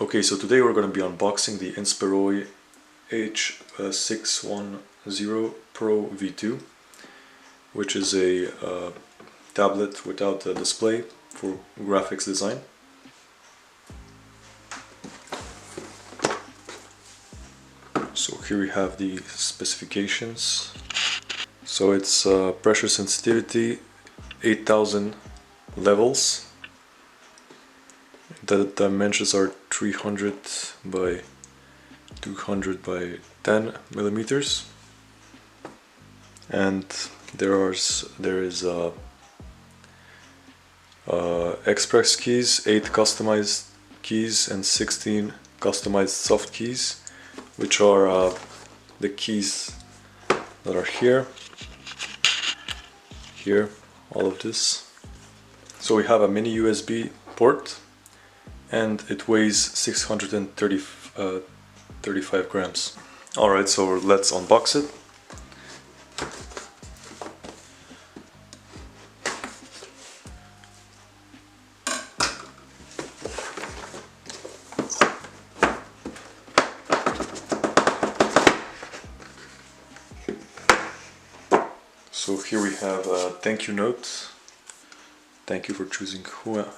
Okay, so today we're going to be unboxing the Huion H610PRO V2, which is a tablet without a display for graphics design. So here we have the specifications. So it's pressure sensitivity 8000 levels. The dimensions are 300 by 200 by 10 millimeters, and there is express keys, 8 customized keys, and 16 customized soft keys, which are the keys that are here, all of this. So we have a mini USB port, and it weighs 635 grams. Alright, so let's unbox it. So here we have a thank you note. Thank you for choosing Huion.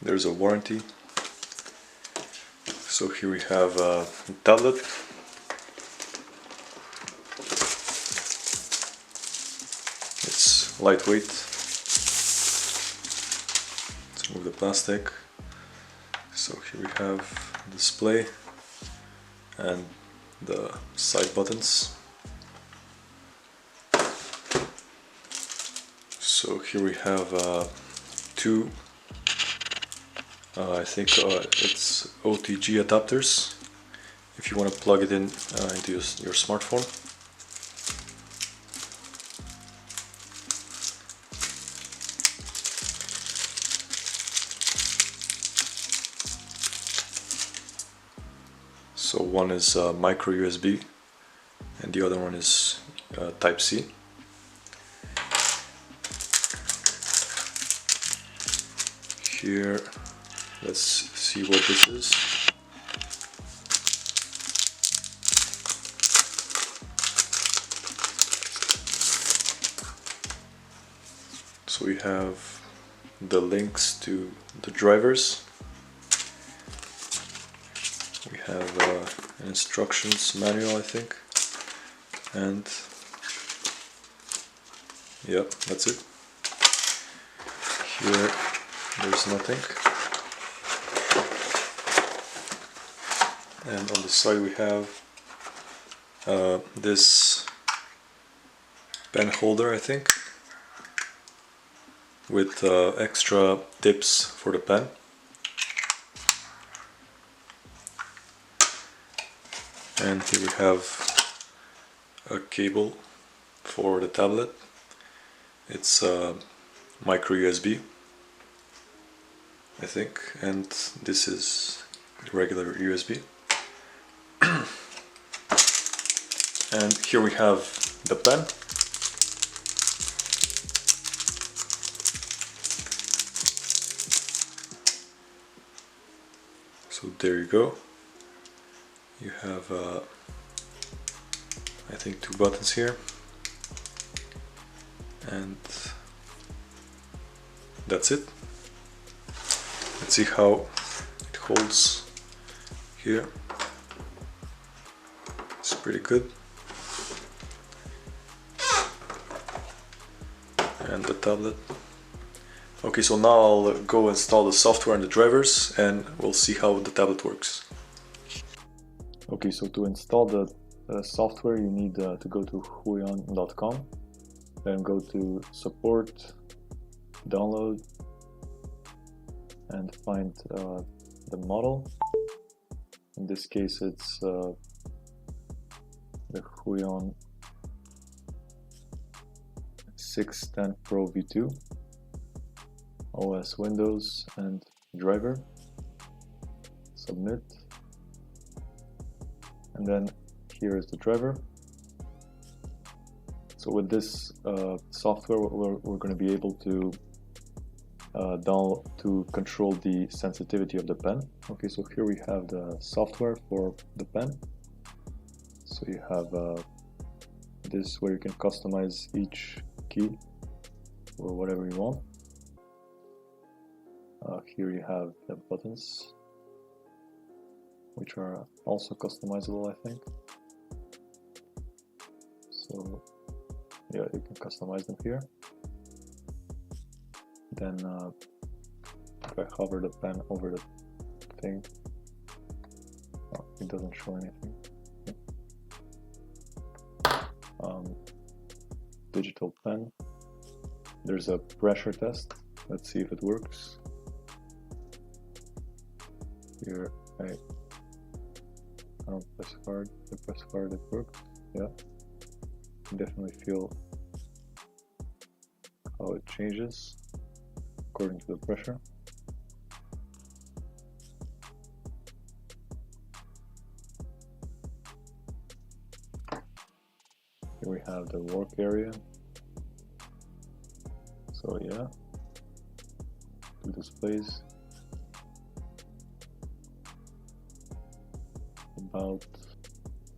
There's a warranty. So here we have a tablet. It's lightweight. Let's remove the plastic. So here we have the display and the side buttons. So here we have two I think it's OTG adapters if you want to plug it in into your smartphone. So one is micro USB and the other one is Type C. Here, let's see what this is. So we have the links to the drivers. We have an instructions manual, I think, and yep, that's it. Here there's nothing, and on the side we have this pen holder, I think, with extra tips for the pen. And here we have a cable for the tablet. It's micro USB, I think, and this is regular USB. And here we have the pen. So there you go. You have I think 2 buttons here, and that's it. Let's see how it holds here. It's pretty good. And the tablet. Okay, so now I'll go install the software and the drivers, and we'll see how the tablet works. Okay, so to install the software you need to go to huion.com, then go to support, download, and find the model. In this case it's the Huion H610PRO V2, OS Windows and driver. Submit. And then here is the driver. So with this software we're going to be able to down to control the sensitivity of the pen. Okay, so here we have the software for the pen. So you have this where you can customize each key or whatever you want. Here you have the buttons, which are also customizable, I think. So yeah, you can customize them here. Then if I hover the pen over the thing, oh, it doesn't show anything. Digital pen. There's a pressure test. Let's see if it works. Here I don't press hard. I press hard, it works. Yeah, you definitely feel how it changes according to the pressure. Here we have the work area. So yeah, two displays. About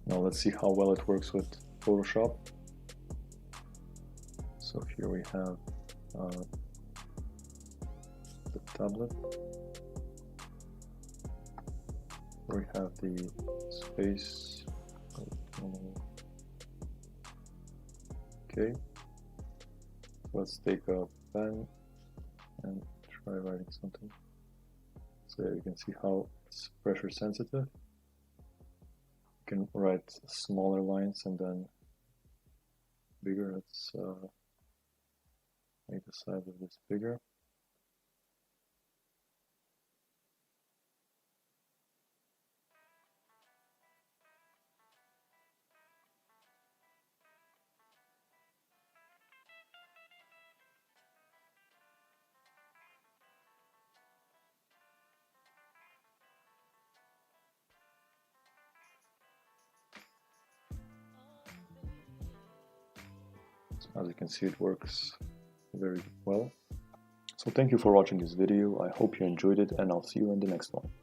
now, let's see how well it works with Photoshop. So here we have the tablet. We have the space. Okay, let's take a pen and try writing something. So you can see how it's pressure sensitive. You can write smaller lines and then bigger. Let's make the size of this bigger. As you can see, it works very well. So thank you for watching this video. I hope you enjoyed it, and I'll see you in the next one.